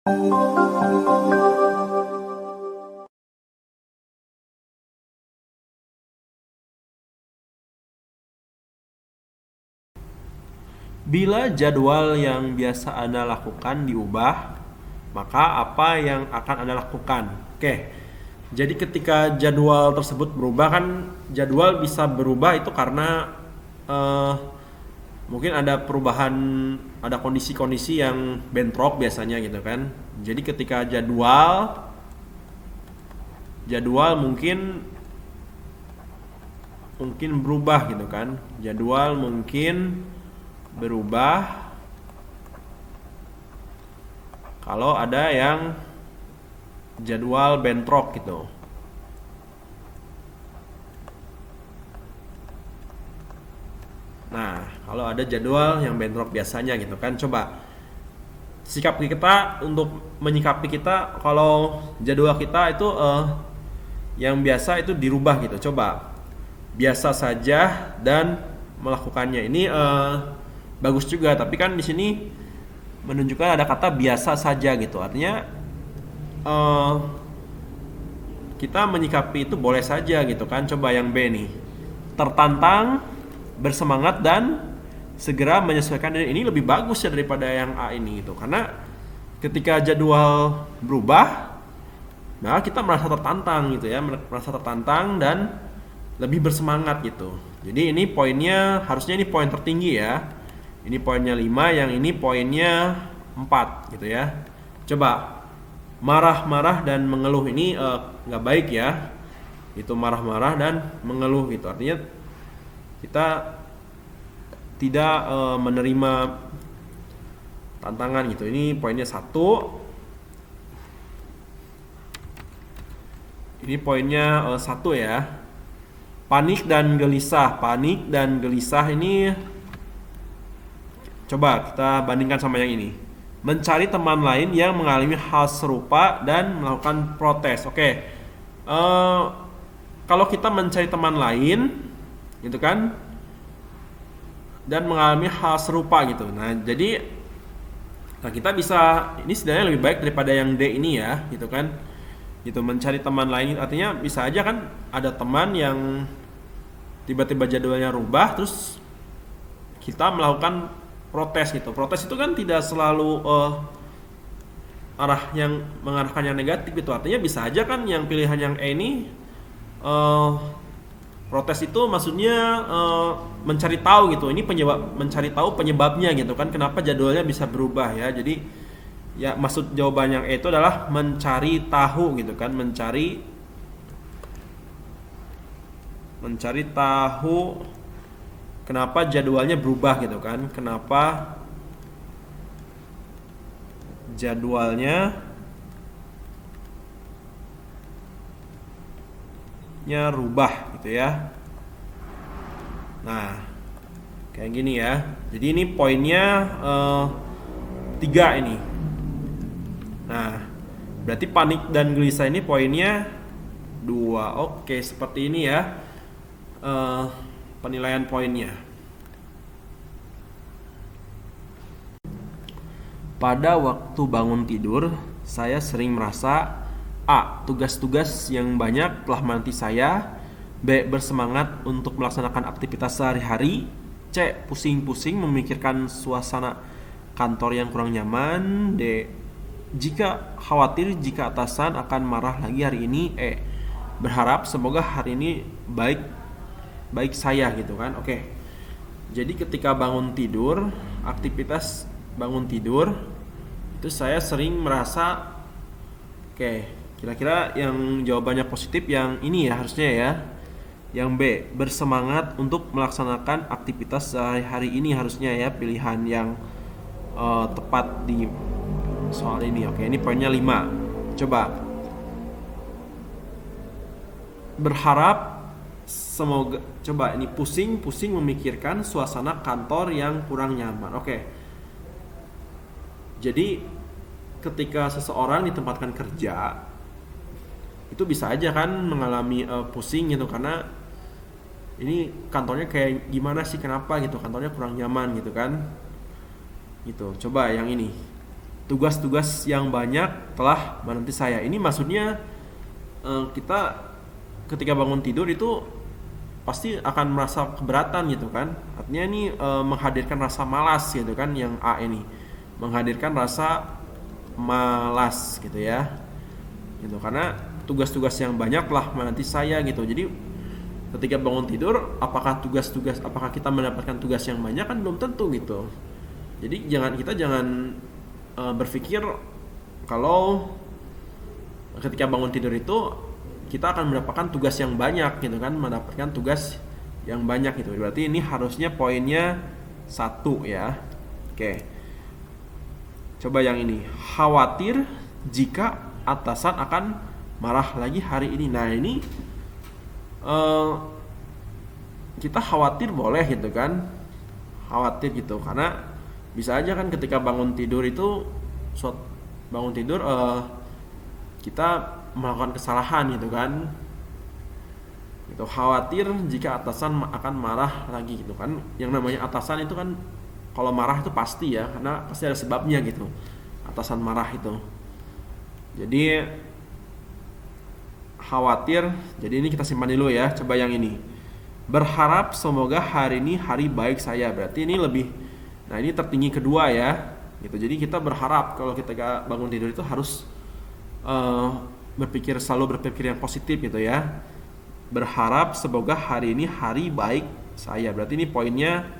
Bila jadwal yang biasa Anda lakukan diubah, maka apa yang akan Anda lakukan? Oke, jadi ketika jadwal tersebut berubah, kan jadwal bisa berubah itu karena eh, mungkin ada perubahan, ada kondisi-kondisi yang bentrok biasanya gitu kan. Jadi ketika jadwal mungkin berubah gitu kan. Jadwal mungkin berubah kalau ada yang jadwal bentrok gitu. Nah, kalau ada jadwal yang bentrok biasanya gitu kan, coba sikap kita untuk menyikapi kita kalau jadwal kita itu yang biasa itu dirubah gitu. Coba biasa saja dan melakukannya. Ini bagus juga, tapi kan di sini menunjukkan ada kata biasa saja gitu. Artinya kita menyikapi itu boleh saja gitu kan. Coba yang B nih. Tertantang, bersemangat dan segera menyesuaikan diri. Ini lebih bagus ya daripada yang A ini gitu. Karena ketika jadwal berubah, nah kita merasa tertantang gitu ya, merasa tertantang dan lebih bersemangat gitu. Jadi ini poinnya, harusnya ini poin tertinggi ya. Ini poinnya 5, yang ini poinnya 4 gitu ya. Coba marah-marah dan mengeluh, ini nggak baik ya. Itu marah-marah dan mengeluh gitu. Artinya kita tidak menerima tantangan gitu. Ini poinnya 1. Ini poinnya 1 ya. Panik dan gelisah ini coba kita bandingkan sama yang ini. Mencari teman lain yang mengalami hal serupa dan melakukan protes. Oke. Kalau kita mencari teman lain gitu kan dan mengalami hal serupa gitu. Nah, jadi kita bisa, ini sebenarnya lebih baik daripada yang D ini ya, gitu kan. Gitu, mencari teman lain artinya bisa aja kan ada teman yang tiba-tiba jadwalnya rubah terus kita melakukan protes gitu. Protes itu kan tidak selalu arah yang mengarahkan yang negatif gitu. Artinya bisa aja kan yang pilihan yang E ini protes itu maksudnya mencari tahu gitu. Ini mencari tahu penyebabnya gitu kan, kenapa jadwalnya bisa berubah ya. Jadi ya maksud jawaban yang E itu adalah mencari tahu gitu kan, mencari tahu kenapa jadwalnya berubah gitu kan, kenapa jadwalnya rubah gitu ya. Nah, kayak gini ya. Jadi ini poinnya 3 ini. Nah, berarti panik dan gelisah ini poinnya 2. Oke, seperti ini ya penilaian poinnya. Pada waktu bangun tidur, saya sering merasa A. Tugas-tugas yang banyak telah menanti saya. B. Bersemangat untuk melaksanakan aktivitas sehari-hari. C. Pusing-pusing memikirkan suasana kantor yang kurang nyaman. D. Khawatir jika atasan akan marah lagi hari ini. E. Berharap semoga hari ini baik saya gitu kan. Oke. Jadi ketika bangun tidur, aktivitas bangun tidur itu saya sering merasa, oke, kira-kira yang jawabannya positif yang ini ya harusnya ya. Yang B, bersemangat untuk melaksanakan aktivitas sehari-hari ini harusnya ya, pilihan yang tepat di soal ini. Oke, ini poinnya 5. Coba. Berharap semoga, coba ini pusing-pusing memikirkan suasana kantor yang kurang nyaman. Oke. Jadi ketika seseorang ditempatkan kerja itu bisa aja kan mengalami pusing gitu, karena ini kantornya kayak gimana sih, kenapa gitu, kantornya kurang nyaman gitu kan. Gitu. Coba yang ini. tugas-tugas yang banyak telah menanti saya. Ini maksudnya kita ketika bangun tidur itu pasti akan merasa keberatan gitu kan. Artinya ini menghadirkan rasa malas gitu kan, yang A ini menghadirkan rasa malas gitu ya. Gitu, karena tugas-tugas yang banyak telah menanti saya gitu. Jadi ketika bangun tidur, apakah kita mendapatkan tugas yang banyak kan belum tentu gitu. Jadi kita jangan berpikir kalau ketika bangun tidur itu kita akan mendapatkan tugas yang banyak gitu kan, mendapatkan tugas yang banyak gitu. Berarti ini harusnya poinnya 1 ya. Oke. Coba yang ini, khawatir jika atasan akan marah lagi hari ini. Nah ini kita khawatir boleh gitu kan, khawatir gitu, karena bisa aja kan ketika bangun tidur itu kita melakukan kesalahan gitu kan, gitu. Khawatir jika atasan akan marah lagi gitu kan. Yang namanya atasan itu kan kalau marah itu pasti ya, karena pasti ada sebabnya gitu atasan marah itu. Jadi khawatir, jadi ini kita simpan dulu ya. Coba yang ini, berharap semoga hari ini hari baik saya. Berarti ini lebih, nah ini tertinggi kedua ya gitu. Jadi kita berharap kalau kita bangun tidur itu harus selalu berpikir yang positif gitu ya. Berharap semoga hari ini hari baik saya. Berarti ini poinnya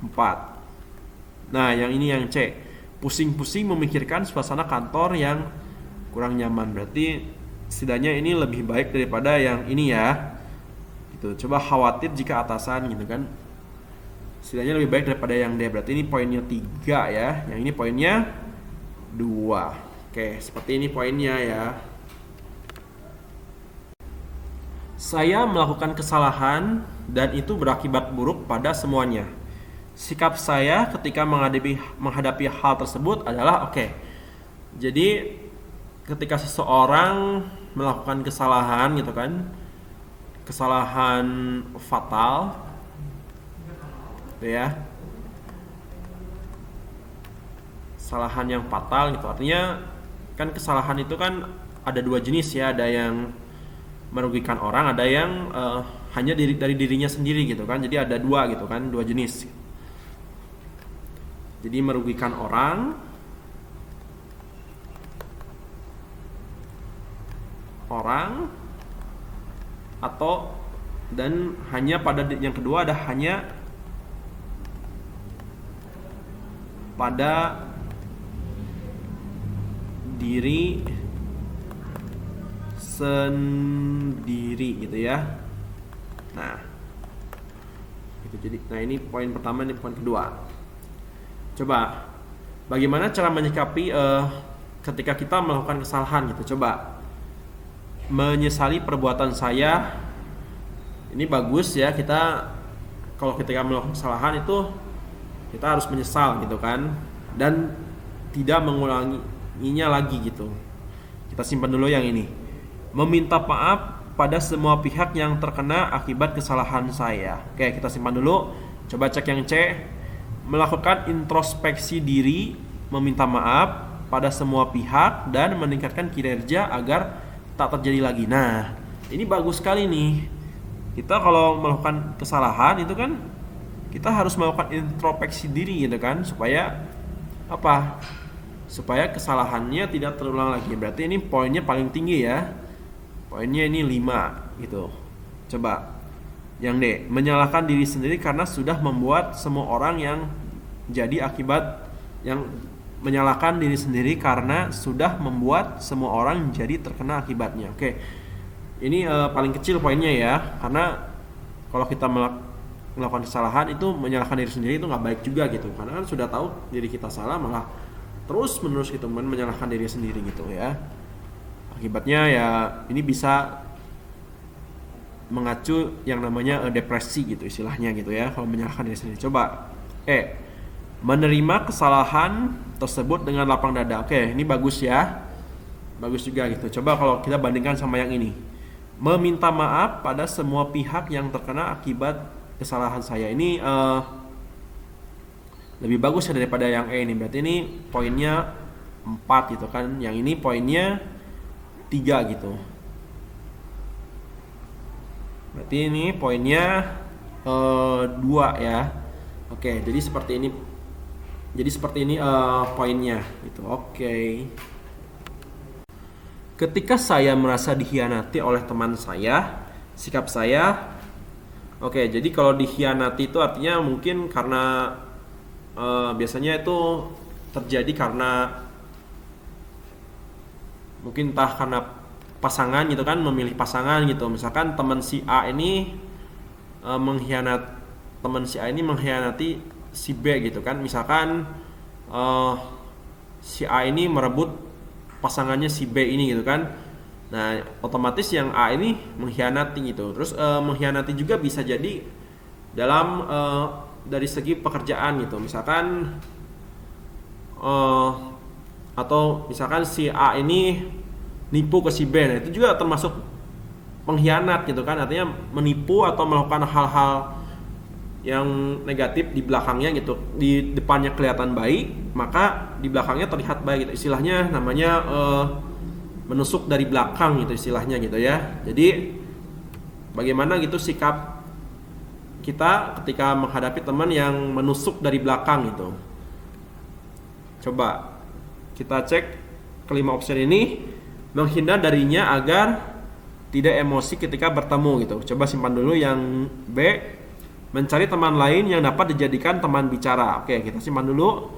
4. Nah yang ini yang C, pusing-pusing memikirkan suasana kantor yang kurang nyaman. Berarti setidaknya ini lebih baik daripada yang ini ya gitu. Coba khawatir jika atasan gitu kan, setidaknya lebih baik daripada yang D. Berarti ini poinnya 3 ya. Yang ini poinnya 2. Oke, seperti ini poinnya ya. Saya melakukan kesalahan dan itu berakibat buruk pada semuanya. Sikap saya ketika menghadapi hal tersebut adalah oke. Jadi ketika seseorang melakukan kesalahan gitu kan, kesalahan fatal gitu ya, kesalahan yang fatal gitu. Artinya kan kesalahan itu kan ada 2 jenis ya, ada yang merugikan orang, ada yang hanya dari dirinya sendiri gitu kan. Jadi ada 2 gitu kan, 2 jenis. Jadi merugikan orang atau dan hanya pada yang kedua ada hanya pada diri sendiri gitu ya. Nah, itu jadi, nah ini poin pertama, ini poin kedua. Coba bagaimana cara menyikapi ketika kita melakukan kesalahan gitu. Coba menyesali perbuatan saya. Ini bagus ya, kita kalau ketika melakukan kesalahan itu kita harus menyesal gitu kan, dan tidak mengulanginya lagi gitu. Kita simpan dulu yang ini, meminta maaf pada semua pihak yang terkena akibat kesalahan saya. Oke, kita simpan dulu. Coba cek yang C, melakukan introspeksi diri, meminta maaf pada semua pihak dan meningkatkan kinerja agar tak terjadi lagi. Nah, ini bagus sekali nih. Kita kalau melakukan kesalahan itu kan kita harus melakukan introspeksi diri gitu kan, supaya apa? Supaya kesalahannya tidak terulang lagi. Berarti ini poinnya paling tinggi ya. Poinnya ini 5 gitu. Coba yang D, menyalahkan diri sendiri karena sudah membuat semua orang yang jadi akibat, yang menyalahkan diri sendiri karena sudah membuat semua orang jadi terkena akibatnya. Oke. Ini paling kecil poinnya ya, karena kalau kita melakukan kesalahan itu menyalahkan diri sendiri itu nggak baik juga gitu, karena kan sudah tahu diri kita salah malah terus menerus gitu menyalahkan diri sendiri gitu ya. Akibatnya ya ini bisa mengacu yang namanya depresi gitu istilahnya gitu ya, kalau menyalahkan diri sendiri. Coba menerima kesalahan tersebut dengan lapang dada. Oke, ini bagus ya, bagus juga gitu. Coba kalau kita bandingkan sama yang ini, meminta maaf pada semua pihak yang terkena akibat kesalahan saya. Ini lebih bagus ya daripada yang E ini. Berarti ini poinnya 4 gitu kan. Yang ini poinnya 3 gitu. Berarti ini poinnya 2 ya. Oke, jadi seperti ini. Jadi seperti ini poinnya gitu. Oke. Ketika saya merasa dikhianati oleh teman saya, sikap saya, oke, jadi kalau dikhianati itu artinya mungkin karena biasanya itu terjadi karena mungkin entah karena pasangan gitu kan, memilih pasangan gitu. Misalkan teman si A ini mengkhianati si B gitu kan. Misalkan si A ini merebut pasangannya si B ini gitu kan. Nah, otomatis yang A ini mengkhianati gitu. Terus mengkhianati juga bisa jadi dalam dari segi pekerjaan gitu. Misalkan atau misalkan si A ini nipu ke si B. Nah, itu juga termasuk pengkhianat gitu kan. Artinya menipu atau melakukan hal-hal yang negatif di belakangnya gitu. Di depannya kelihatan baik, maka di belakangnya terlihat baik gitu. Istilahnya namanya menusuk dari belakang gitu istilahnya gitu ya. Jadi bagaimana gitu sikap kita ketika menghadapi teman yang menusuk dari belakang gitu. Coba kita cek kelima opsi ini. Menghindar darinya agar tidak emosi ketika bertemu gitu. Coba simpan dulu yang B. Mencari teman lain yang dapat dijadikan teman bicara. Oke, kita simpan dulu.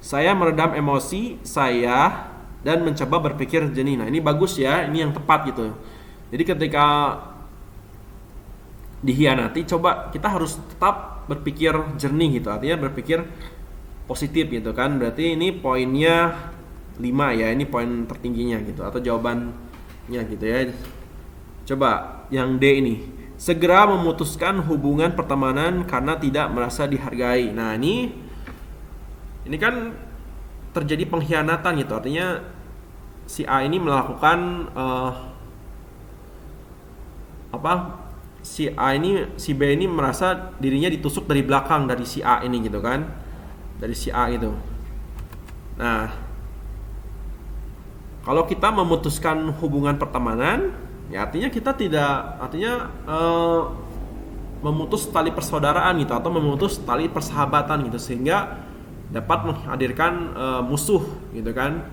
Saya meredam emosi saya dan mencoba berpikir jernih. Nah, ini bagus ya, ini yang tepat gitu. Jadi ketika dikhianati, coba kita harus tetap berpikir jernih gitu. Artinya berpikir positif gitu kan. Berarti ini poinnya 5 ya, ini poin tertingginya gitu atau jawabannya gitu ya. Coba yang D ini. Segera memutuskan hubungan pertemanan karena tidak merasa dihargai. Nah, ini kan terjadi pengkhianatan gitu. Artinya si A ini melakukan si B ini merasa dirinya ditusuk dari belakang dari si A ini gitu kan. Dari si A itu. Nah, kalau kita memutuskan hubungan pertemanan, ya artinya kita memutus tali persaudaraan gitu atau memutus tali persahabatan gitu sehingga dapat menghadirkan musuh gitu kan.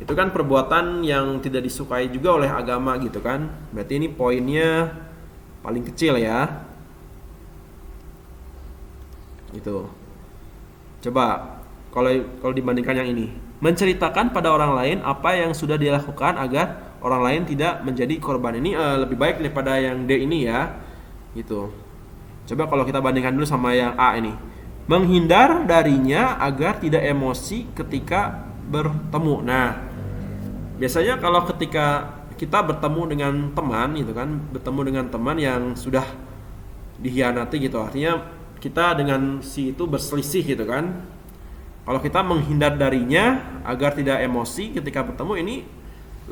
Itu kan perbuatan yang tidak disukai juga oleh agama gitu kan. Berarti ini poinnya paling kecil ya. Gitu. Coba kalau dibandingkan yang ini, menceritakan pada orang lain apa yang sudah dia lakukan agar orang lain tidak menjadi korban. Ini lebih baik daripada yang D ini ya. Gitu. Coba kalau kita bandingkan dulu sama yang A ini. Menghindar darinya agar tidak emosi ketika bertemu. Nah, biasanya kalau ketika kita bertemu dengan teman gitu kan, bertemu dengan teman yang sudah dikhianati gitu. Artinya kita dengan si itu berselisih gitu kan. Kalau kita menghindar darinya agar tidak emosi ketika bertemu, ini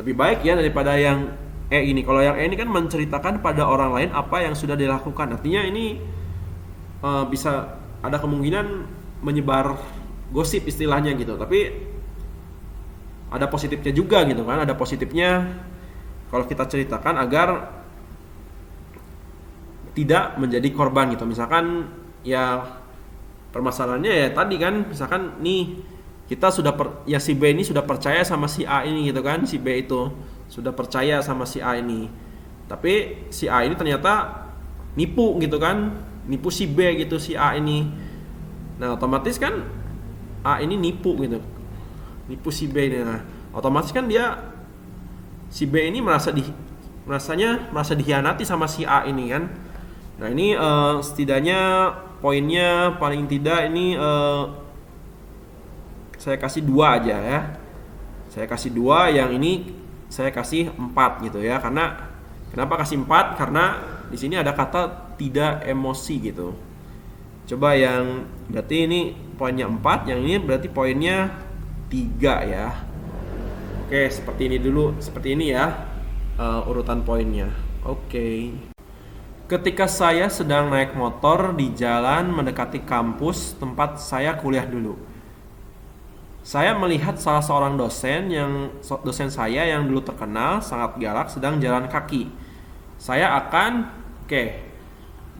lebih baik ya daripada yang E ini. Kalau yang E ini kan menceritakan pada orang lain apa yang sudah dilakukan. Artinya ini bisa ada kemungkinan menyebar gosip istilahnya gitu. Tapi ada positifnya juga gitu kan. Ada positifnya kalau kita ceritakan agar tidak menjadi korban gitu. Misalkan ya permasalahannya ya tadi kan, misalkan nih kita si B ini sudah percaya sama si A ini gitu kan, si B itu sudah percaya sama si A ini, tapi si A ini ternyata nipu gitu kan, nipu si B gitu, si A ini. Nah, otomatis kan A ini nipu gitu, nipu si B ini. Nah, otomatis kan si B ini merasa dikhianati sama si A ini kan. Nah, ini setidaknya poinnya paling tidak ini saya kasih 2 aja ya. Saya kasih 2, yang ini saya kasih 4 gitu ya. Karena kenapa kasih 4? Karena di sini ada kata tidak emosi gitu. Coba yang berarti ini poinnya 4, yang ini berarti poinnya 3 ya. Oke, seperti ini dulu, seperti ini ya urutan poinnya. Oke. Ketika saya sedang naik motor di jalan mendekati kampus tempat saya kuliah dulu, Saya melihat salah seorang dosen saya yang dulu terkenal sangat galak sedang jalan kaki. Saya akan, oke.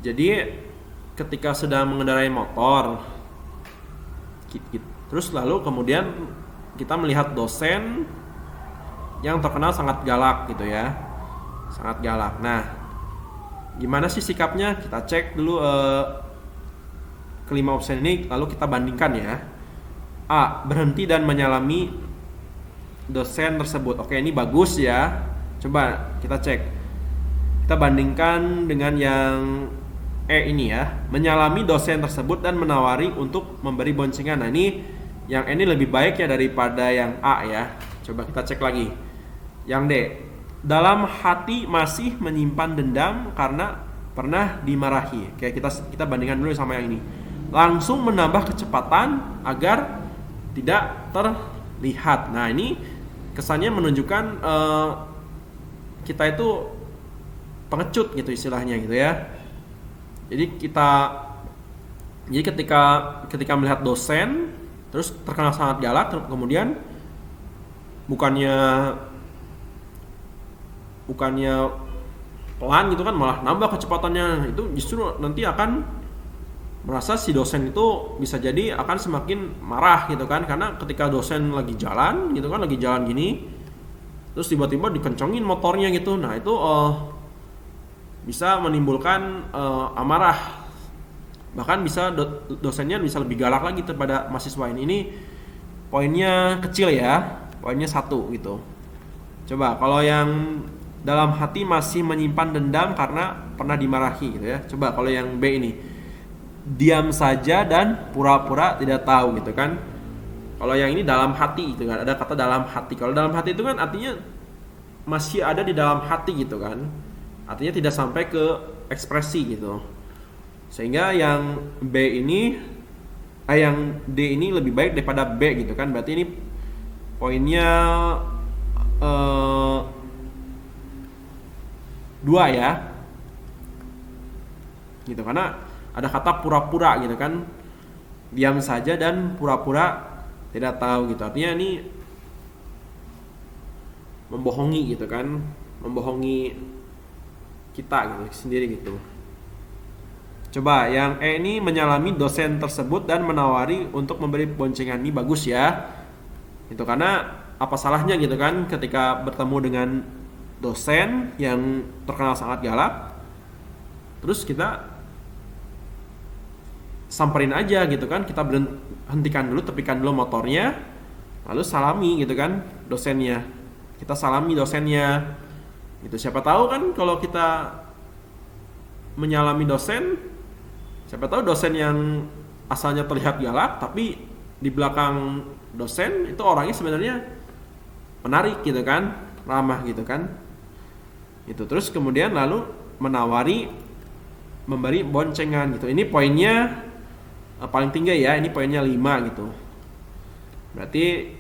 Jadi ketika sedang mengendarai motor, terus lalu kemudian kita melihat dosen yang terkenal sangat galak gitu ya, sangat galak. Nah, gimana sih sikapnya? Kita cek dulu kelima opsi ini, lalu kita bandingkan ya. A. Berhenti dan menyalami dosen tersebut. Oke, ini bagus ya. Coba kita cek. Kita bandingkan dengan yang E ini ya. Menyalami dosen tersebut dan menawari untuk memberi boncengan. Nah, ini yang ini lebih baik ya daripada yang A ya. Coba kita cek lagi. Yang D. Dalam hati masih menyimpan dendam karena pernah dimarahi. Oke, kita bandingkan dulu sama yang ini. Langsung menambah kecepatan agar tidak terlihat. Nah, ini kesannya menunjukkan kita itu pengecut gitu istilahnya gitu ya. Jadi ketika melihat dosen terus terkenal sangat galak, kemudian bukannya pelan gitu kan, malah nambah kecepatannya, itu justru nanti akan merasa si dosen itu bisa jadi akan semakin marah gitu kan, karena ketika dosen lagi jalan gitu kan, lagi jalan gini terus tiba-tiba dikencengin motornya gitu. Nah, itu bisa menimbulkan amarah, bahkan bisa dosennya bisa lebih galak lagi kepada mahasiswa ini. Ini poinnya kecil ya, poinnya 1 gitu. Coba kalau yang dalam hati masih menyimpan dendam karena pernah dimarahi gitu ya. Coba kalau yang B ini, diam saja dan pura-pura tidak tahu gitu kan. Kalau yang ini dalam hati gitu kan, ada kata dalam hati. Kalau dalam hati itu kan artinya masih ada di dalam hati gitu kan, artinya tidak sampai ke ekspresi gitu. Sehingga yang B ini yang D ini lebih baik daripada B gitu kan. Berarti ini poinnya 2 ya gitu, karena ada kata pura-pura gitu kan, diam saja dan pura-pura tidak tahu gitu. Artinya ini membohongi gitu kan, membohongi kita gitu sendiri gitu. Coba yang E ini menyalami dosen tersebut dan menawari untuk memberi boncengan. Ini bagus ya. Itu karena apa salahnya gitu kan ketika bertemu dengan dosen yang terkenal sangat galak, terus kita samperin aja gitu kan, kita hentikan dulu, tepikan dulu motornya, lalu salami gitu kan dosennya, kita salami dosennya gitu. Siapa tahu kan kalau kita menyalami dosen, siapa tahu dosen yang asalnya terlihat galak tapi di belakang dosen itu orangnya sebenarnya menarik gitu kan, ramah gitu kan. Itu terus kemudian lalu menawari memberi boncengan gitu. Ini poinnya paling tinggi ya, ini poinnya 5 gitu. Berarti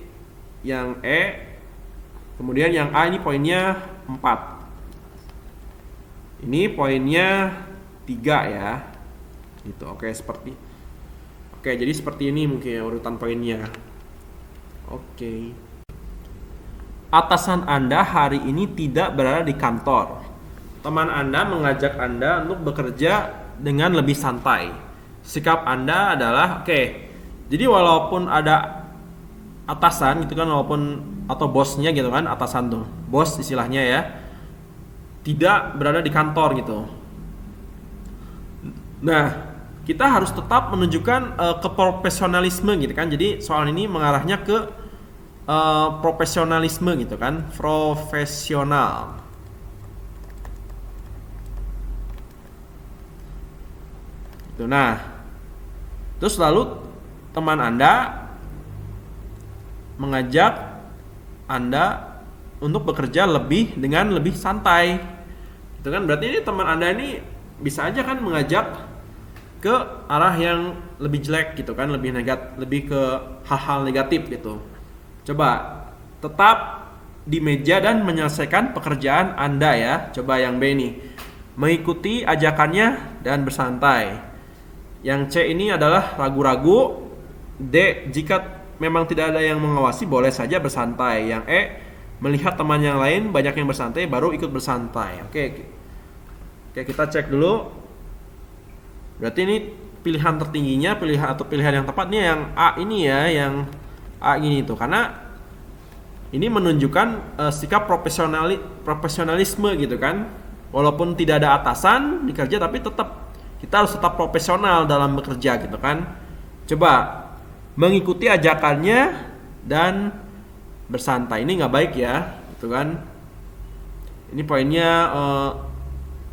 yang E, kemudian yang A ini poinnya 4. Ini poinnya 3 ya. Gitu. Oke, jadi seperti ini mungkin ya urutan poinnya. Oke. Atasan Anda hari ini tidak berada di kantor. Teman Anda mengajak Anda untuk bekerja dengan lebih santai. Sikap Anda adalah jadi walaupun ada atasan gitu kan, walaupun atau bosnya gitu kan, atasan tuh, bos istilahnya ya, tidak berada di kantor gitu. Nah, kita harus tetap menunjukkan keprofesionalisme gitu kan. Jadi soal ini mengarahnya ke profesionalisme gitu kan, profesional. Nah, terus lalu teman Anda mengajak Anda untuk bekerja dengan lebih santai. Itu kan berarti ini teman Anda ini bisa aja kan mengajak ke arah yang lebih jelek gitu kan, lebih ke hal-hal negatif gitu. Coba tetap di meja dan menyelesaikan pekerjaan Anda ya. Coba yang B ini, mengikuti ajakannya dan bersantai. Yang C ini adalah ragu-ragu. D, jika memang tidak ada yang mengawasi boleh saja bersantai. Yang E, melihat teman yang lain banyak yang bersantai baru ikut bersantai. Oke, kita cek dulu. Berarti ini pilihan tertingginya, pilihan yang tepatnya yang A ini ya, yang A ini tuh. Karena ini menunjukkan sikap profesionalisme gitu kan. Walaupun tidak ada atasan di kerja, tapi kita harus tetap profesional dalam bekerja gitu kan. Coba mengikuti ajakannya dan bersantai. Ini nggak baik ya, gitu kan. Ini poinnya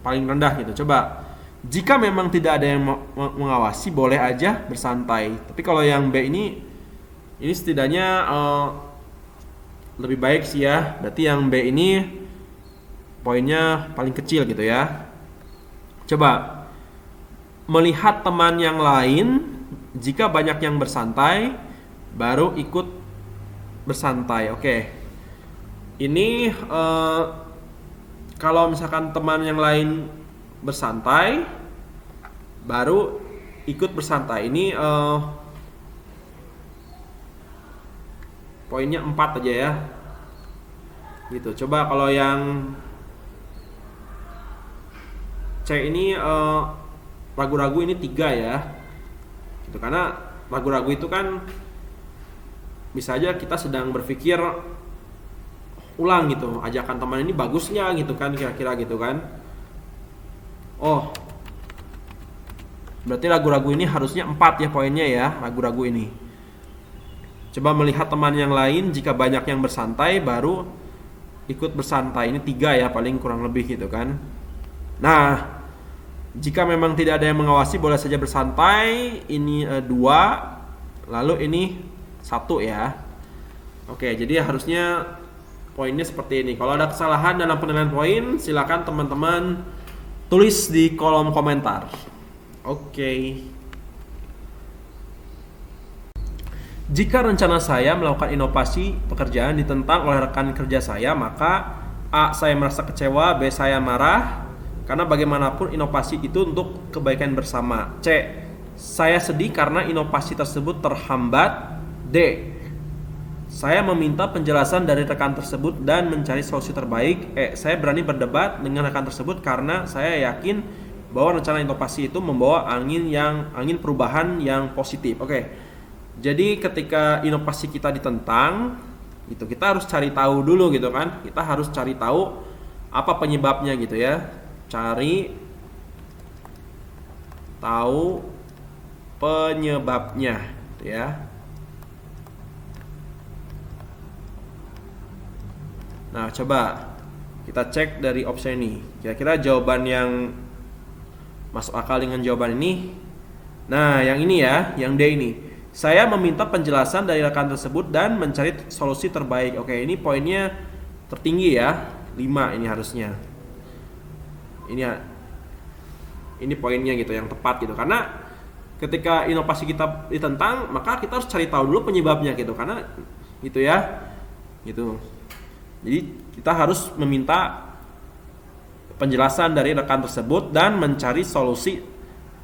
paling rendah gitu. Coba, jika memang tidak ada yang mengawasi, boleh aja bersantai. Tapi kalau yang B ini setidaknya lebih baik sih ya. Berarti yang B ini poinnya paling kecil gitu ya. Coba, melihat teman yang lain, jika banyak yang bersantai baru ikut bersantai. Oke. Ini kalau misalkan teman yang lain bersantai baru ikut bersantai. Ini poinnya 4 aja ya. Gitu. Coba kalau yang C ini ragu-ragu, ini 3 ya. Gitu. Karena ragu-ragu itu kan bisa aja kita sedang berpikir ulang gitu, ajakan teman ini bagusnya gitu kan, kira-kira gitu kan. Oh, berarti ragu-ragu ini harusnya 4 ya poinnya ya, ragu-ragu ini. Coba melihat teman yang lain, jika banyak yang bersantai baru ikut bersantai. Ini 3 ya paling kurang lebih gitu kan. Nah, jika memang tidak ada yang mengawasi boleh saja bersantai. Ini 2, lalu ini 1 ya. Oke, jadi harusnya poinnya seperti ini. Kalau ada kesalahan dalam penilaian poin, silakan teman-teman tulis di kolom komentar. Oke. Jika rencana saya melakukan inovasi pekerjaan ditentang oleh rekan kerja saya, maka A, saya merasa kecewa, B, saya marah, karena bagaimanapun inovasi itu untuk kebaikan bersama. C, saya sedih karena inovasi tersebut terhambat. D, saya meminta penjelasan dari rekan tersebut dan mencari solusi terbaik. E, saya berani berdebat dengan rekan tersebut karena saya yakin bahwa rencana inovasi itu membawa angin perubahan yang positif. Oke. Jadi ketika inovasi kita ditentang, gitu, kita harus cari tahu dulu gitu kan. Kita harus cari tahu apa penyebabnya gitu ya. Cari tahu penyebabnya gitu ya. Nah, coba kita cek dari opsi ini. Kira-kira jawaban yang masuk akal dengan jawaban ini. Nah, yang ini ya, yang D ini. Saya meminta penjelasan dari rekan tersebut dan mencari solusi terbaik. Oke, ini poinnya tertinggi ya. 5 ini harusnya. Ini poinnya gitu, yang tepat gitu. Karena ketika inovasi kita ditentang, maka kita harus cari tahu dulu penyebabnya gitu. Karena gitu ya. Gitu. Jadi kita harus meminta penjelasan dari rekan tersebut dan mencari solusi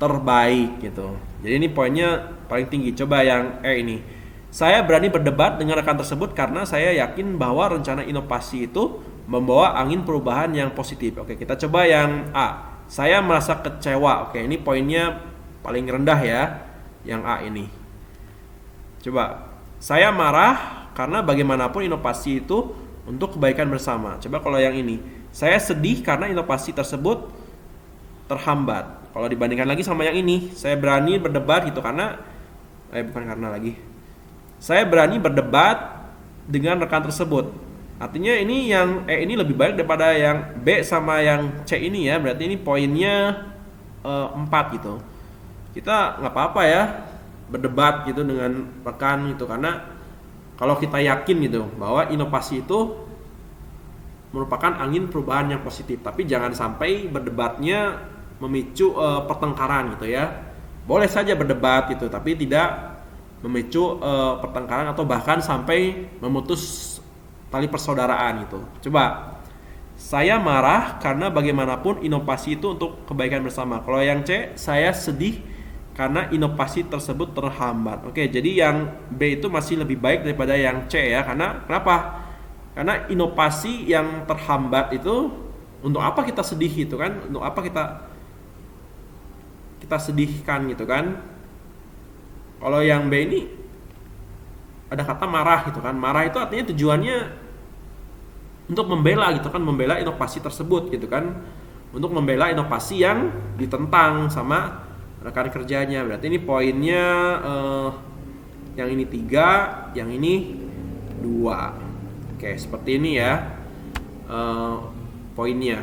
terbaik gitu. Jadi ini poinnya paling tinggi. Coba yang E ini. Saya berani berdebat dengan rekan tersebut karena saya yakin bahwa rencana inovasi itu membawa angin perubahan yang positif. Oke, kita coba yang A. Saya merasa kecewa. Oke, ini poinnya paling rendah ya. Yang A ini. Coba. Saya marah karena bagaimanapun inovasi itu untuk kebaikan bersama. Coba kalau yang ini. Saya sedih karena inovasi tersebut terhambat. Kalau dibandingkan lagi sama yang ini, saya berani berdebat gitu karena bukan karena lagi. Saya berani berdebat dengan rekan tersebut. Artinya ini yang E ini lebih baik daripada yang B sama yang C ini ya. Berarti ini poinnya 4 gitu. Kita nggak apa-apa ya berdebat gitu dengan rekan gitu, karena kalau kita yakin gitu bahwa inovasi itu merupakan angin perubahan yang positif, tapi jangan sampai berdebatnya memicu pertengkaran gitu ya. Boleh saja berdebat gitu, tapi tidak memicu pertengkaran atau bahkan sampai memutus tali persaudaraan gitu. Coba, saya marah karena bagaimanapun inovasi itu untuk kebaikan bersama. Kalau yang C, saya sedih karena inovasi tersebut terhambat. Oke, jadi yang B itu masih lebih baik daripada yang C ya. Karena kenapa? Karena inovasi yang terhambat itu, untuk apa kita sedih gitu kan? Untuk apa kita kita sedihkan gitu kan? Kalau yang B ini ada kata marah gitu kan. Marah itu artinya tujuannya untuk membela gitu kan, membela inovasi tersebut gitu kan. Untuk membela inovasi yang ditentang sama rekan kerjanya. Berarti ini poinnya yang ini 3, yang ini 2. Oke, seperti ini ya poinnya.